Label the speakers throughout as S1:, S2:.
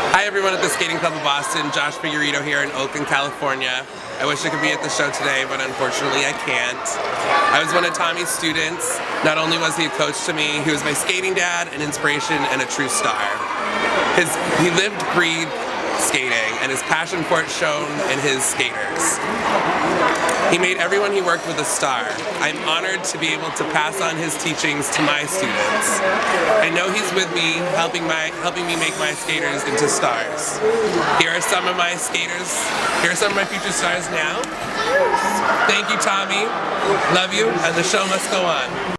S1: Hi everyone at the Skating Club of Boston, Josh Figurito here in Oakland, California. I wish I could be at the show today, but unfortunately I can't. I was one of Tommy's students. Not only was he a coach to me, he was my skating dad, an inspiration, and a true star. He lived, breathed skating, and his passion for it shone in his skaters. He made everyone he worked with a star. I'm honored to be able to pass on his teachings to my students. I know he's with me, helping me make my skaters into stars. Here are some of my skaters. Here are some of my future stars now. Thank you, Tommy. Love you, and the show must go on.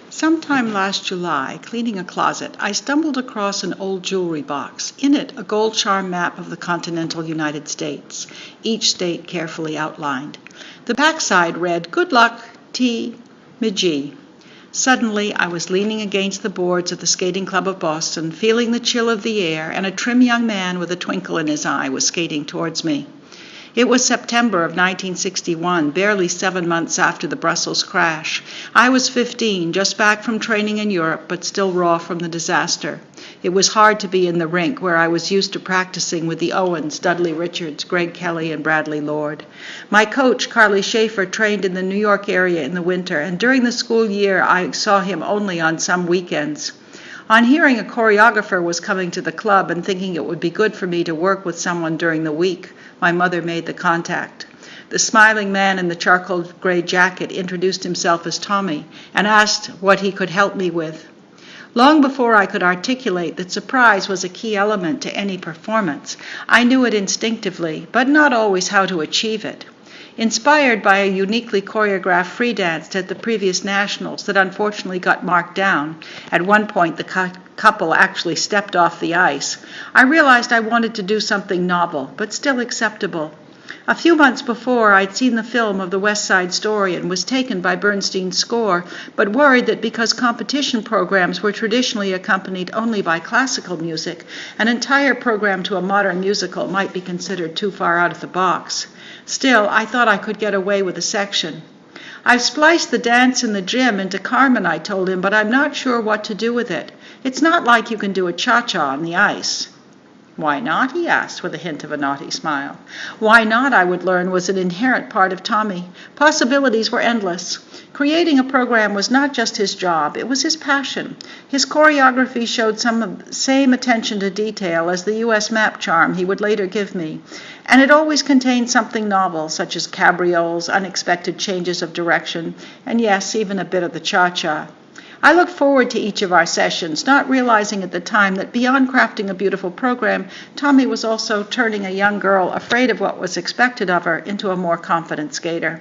S2: Sometime last July, cleaning a closet, I stumbled across an old jewelry box. In it, a gold charm map of the continental United States, each state carefully outlined. The backside read, "Good luck, T. McGee." Suddenly, I was leaning against the boards of the Skating Club of Boston, feeling the chill of the air, and a trim young man with a twinkle in his eye was skating towards me. It was September of 1961, barely 7 months after the Brussels crash. I was 15, just back from training in Europe, but still raw from the disaster. It was hard to be in the rink where I was used to practicing with the Owens, Dudley Richards, Greg Kelly, and Bradley Lord. My coach, Carly Schaefer, trained in the New York area in the winter, and during the school year I saw him only on some weekends. On hearing a choreographer was coming to the club and thinking it would be good for me to work with someone during the week, my mother made the contact. The smiling man in the charcoal gray jacket introduced himself as Tommy and asked what he could help me with. Long before I could articulate that surprise was a key element to any performance, I knew it instinctively, but not always how to achieve it. Inspired by a uniquely choreographed free dance at the previous Nationals that unfortunately got marked down, at one point the couple actually stepped off the ice, I realized I wanted to do something novel, but still acceptable. A few months before, I'd seen the film of the West Side Story and was taken by Bernstein's score, but worried that because competition programs were traditionally accompanied only by classical music, an entire program to a modern musical might be considered too far out of the box. Still, I thought I could get away with a section. "I've spliced the dance in the gym into Carmen," I told him, "but I'm not sure what to do with it. It's not like you can do a cha-cha on the ice." "Why not?" he asked with a hint of a naughty smile. Why not, I would learn, was an inherent part of Tommy. Possibilities were endless. Creating a program was not just his job, it was his passion. His choreography showed some of the same attention to detail as the U.S. map charm he would later give me, and it always contained something novel, such as cabrioles, unexpected changes of direction, and yes, even a bit of the cha-cha. I looked forward to each of our sessions, not realizing at the time that beyond crafting a beautiful program, Tommy was also turning a young girl afraid of what was expected of her into a more confident skater.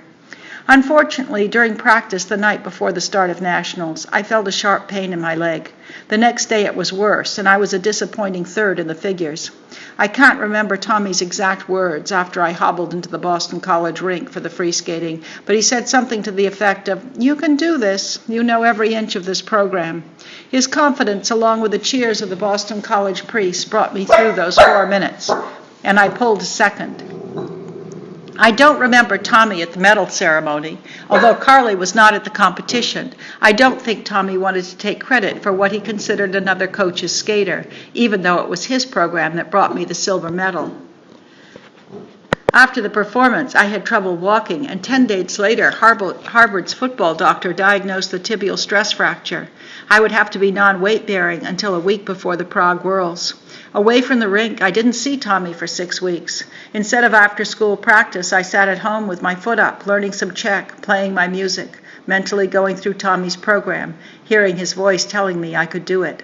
S2: Unfortunately, during practice the night before the start of Nationals, I felt a sharp pain in my leg. The next day it was worse, and I was a disappointing third in the figures. I can't remember Tommy's exact words after I hobbled into the Boston College rink for the free skating, but he said something to the effect of, "You can do this. You know every inch of this program." His confidence, along with the cheers of the Boston College priests, brought me through those 4 minutes, and I pulled second. I don't remember Tommy at the medal ceremony. Although Carly was not at the competition, I don't think Tommy wanted to take credit for what he considered another coach's skater, even though it was his program that brought me the silver medal. After the performance, I had trouble walking, and 10 days later, Harvard's football doctor diagnosed the tibial stress fracture. I would have to be non-weight-bearing until a week before the Prague Worlds. Away from the rink, I didn't see Tommy for 6 weeks. Instead of after-school practice, I sat at home with my foot up, learning some Czech, playing my music, mentally going through Tommy's program, hearing his voice telling me I could do it.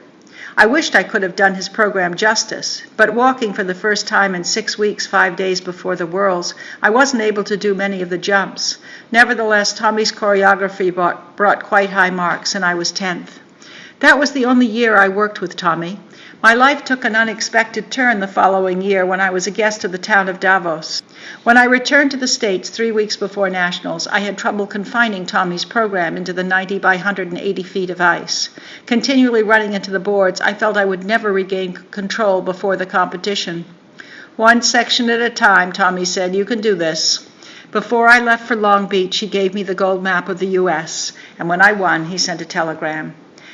S2: I wished I could have done his program justice, but walking for the first time in 6 weeks, 5 days before the Worlds, I wasn't able to do many of the jumps. Nevertheless, Tommy's choreography brought quite high marks, and I was 10th. That was the only year I worked with Tommy. My life took an unexpected turn the following year when I was a guest of the town of Davos. When I returned to the States 3 weeks before Nationals, I had trouble confining Tommy's program into the 90 by 180 feet of ice. Continually running into the boards, I felt I would never regain control before the competition. "One section at a time," Tommy said. "You can do this." Before I left for Long Beach, he gave me the gold map of the U.S., and when I won, he sent a telegram.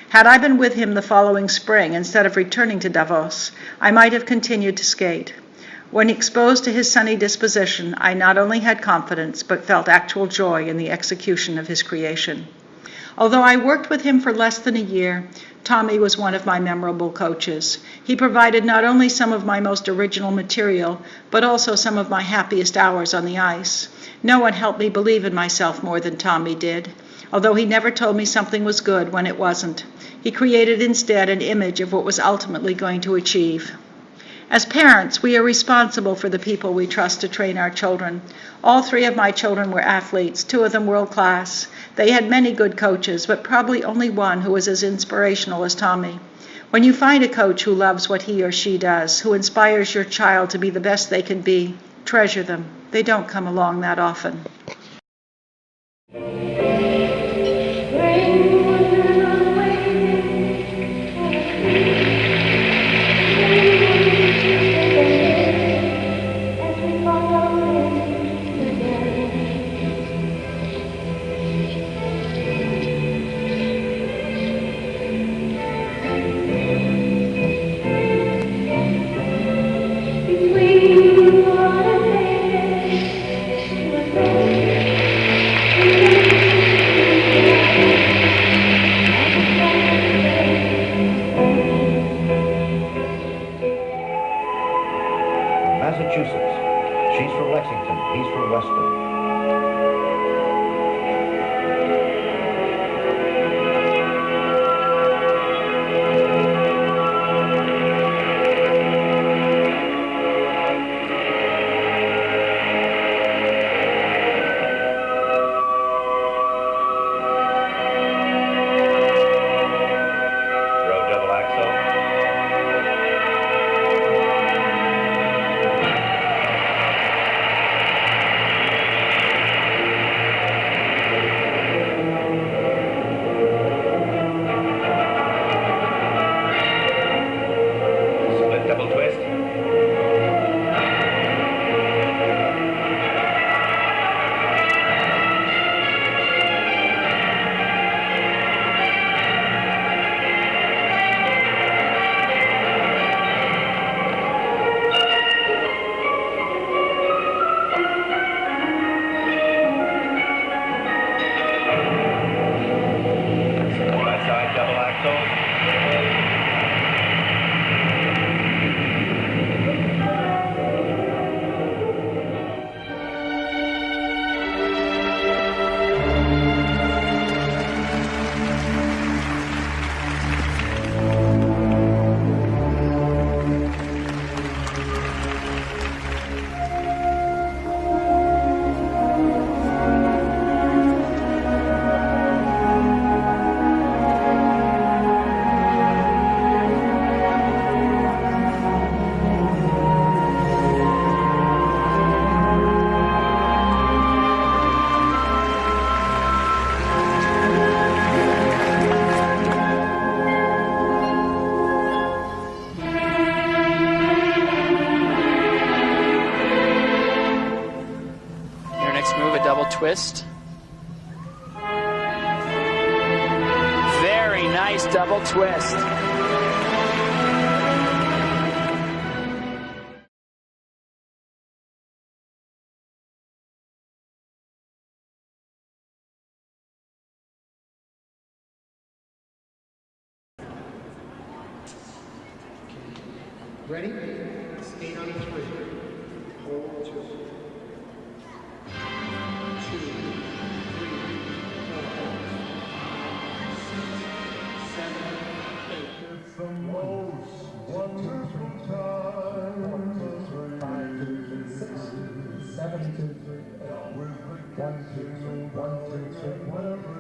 S2: Had I been with him the following spring instead of returning to Davos, I might have continued to skate. When exposed to his sunny disposition, I not only had confidence, but felt actual joy in the execution of his creation. Although I worked with him for less than a year, Tommy was one of my memorable coaches. He provided not only some of my most original material, but also some of my happiest hours on the ice. No one helped me believe in myself more than Tommy did, although he never told me something was good when it wasn't. He created instead an image of what was ultimately going to achieve. As parents, we are responsible for the people we trust to train our children. All 3 of my children were athletes, 2 of them world class. They had many good coaches, but probably only one who was as inspirational as Tommy. When you find a coach who loves what he or she does, who inspires your child to be the best they can be, treasure them. They don't come along that often.
S3: Massachusetts. She's from Lexington. He's from Weston.
S4: Twist. Very nice double twist.
S5: Ready? Skate on 3. Hold 2. 2, 3, 4, 7, 8. It's the most wonderful time. 5, 2, 3, 6, 7, 2, 3. With the 1, 2, 1, 2, 3. Whatever.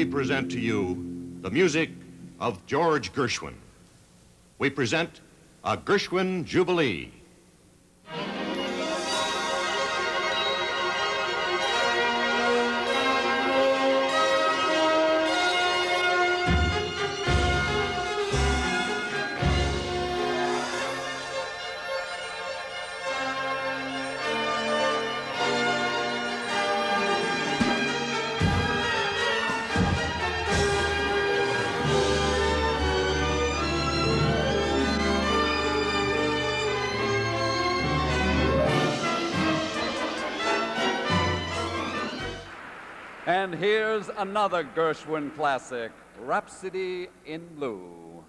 S6: we present to you the music of George Gershwin. We present a Gershwin Jubilee.
S7: And here's another Gershwin classic, Rhapsody in Blue.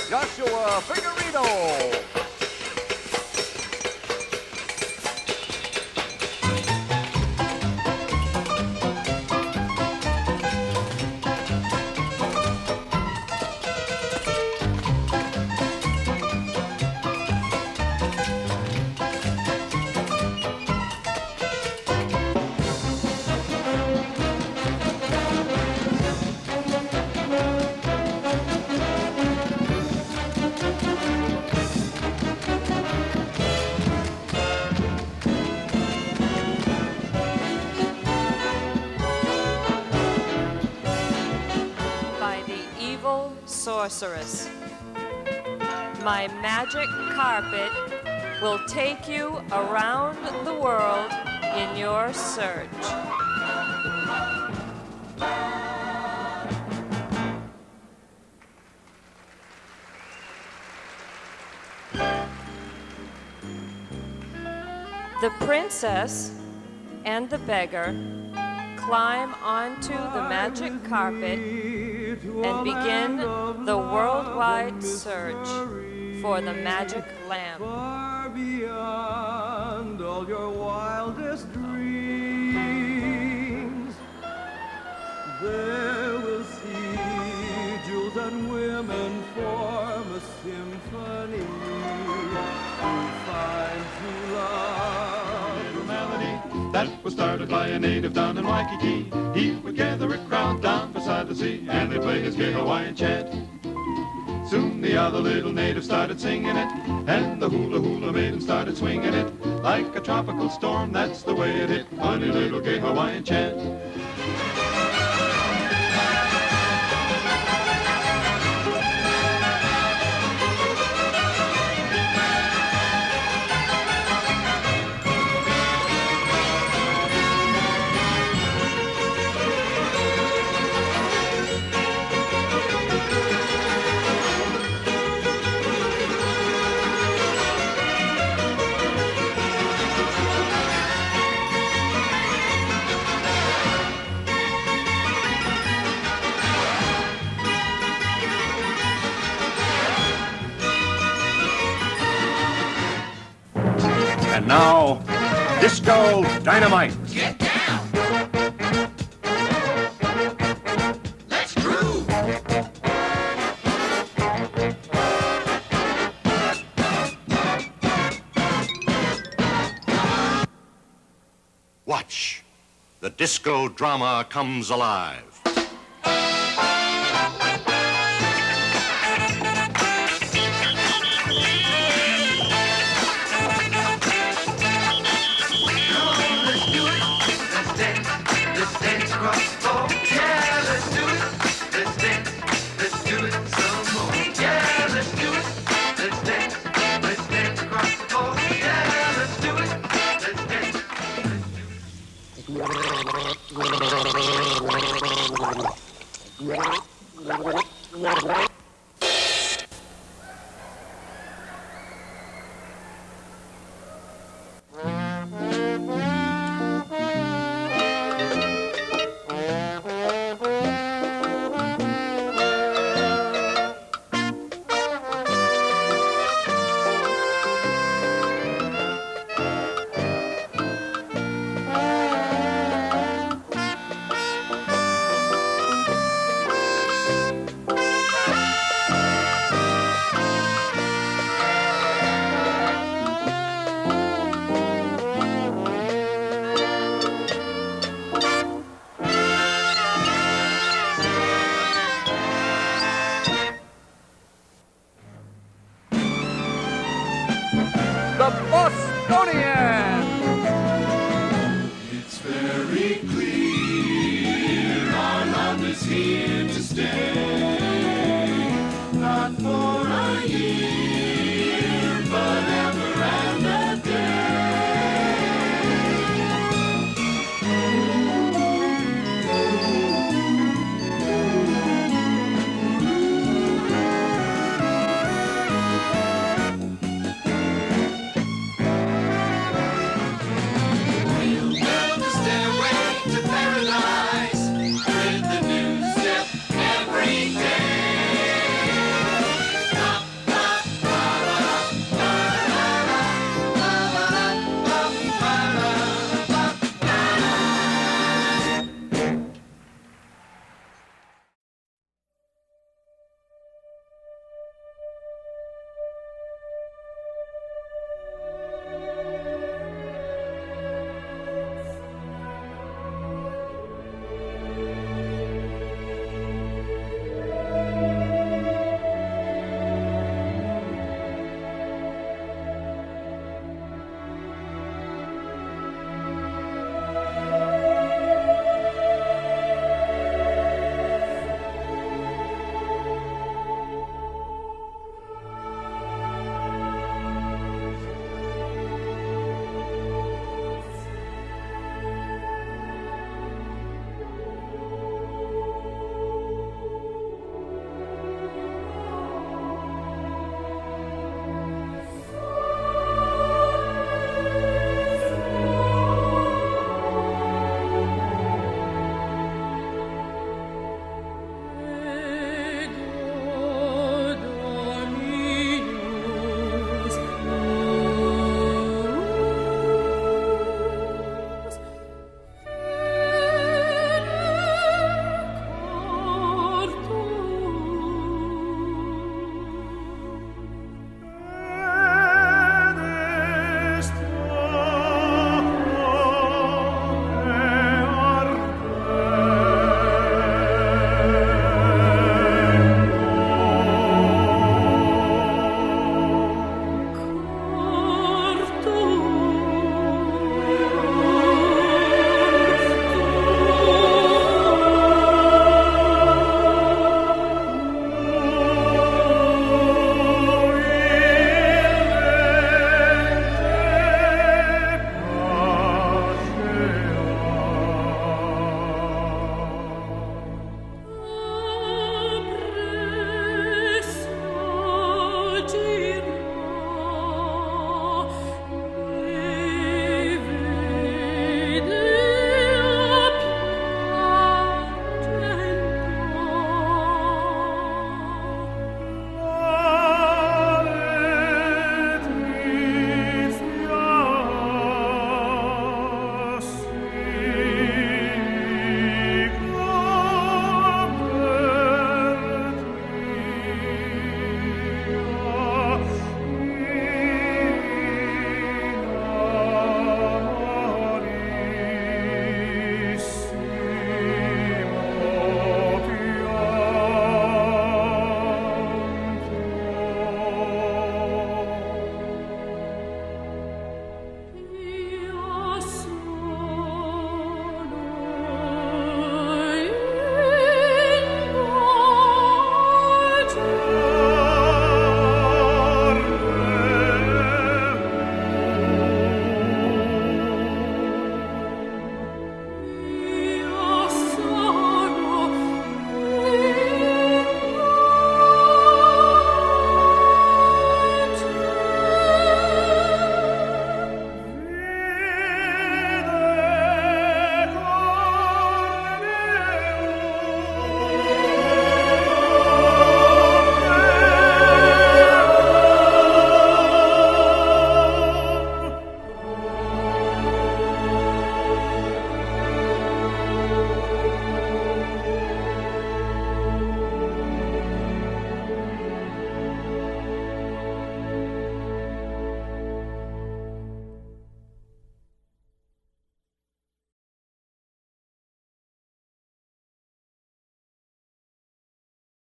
S7: Joshua Figueredo.
S8: Sorceress. My magic carpet will take you around the world in your search. The princess and the beggar climb onto the magic carpet and begin the worldwide search for the magic lamp.
S5: Far beyond all your wildest dreams, there will see jewels and women form a symphony to find true love.
S9: A melody that was started by a native down in Waikiki. He would gather a crowd down beside the sea, and they'd play his gay Hawaiian chant. Soon the other little natives started singing it, and the hula hula maiden started swinging it. Like a tropical storm, that's the way it hit. Funny little gay Hawaiian chant.
S6: And now, Disco Dynamite.
S10: Get down! Let's groove!
S6: Watch. The disco drama comes alive.
S10: across the floor. Yeah, let's do it. Let's dance. Let's do it some more. Yeah, let's do it. Let's dance. Let's dance across the floor. Yeah, let's do it. Let's dance.
S7: The Bostonian.
S9: It's very clear our love is here to stay.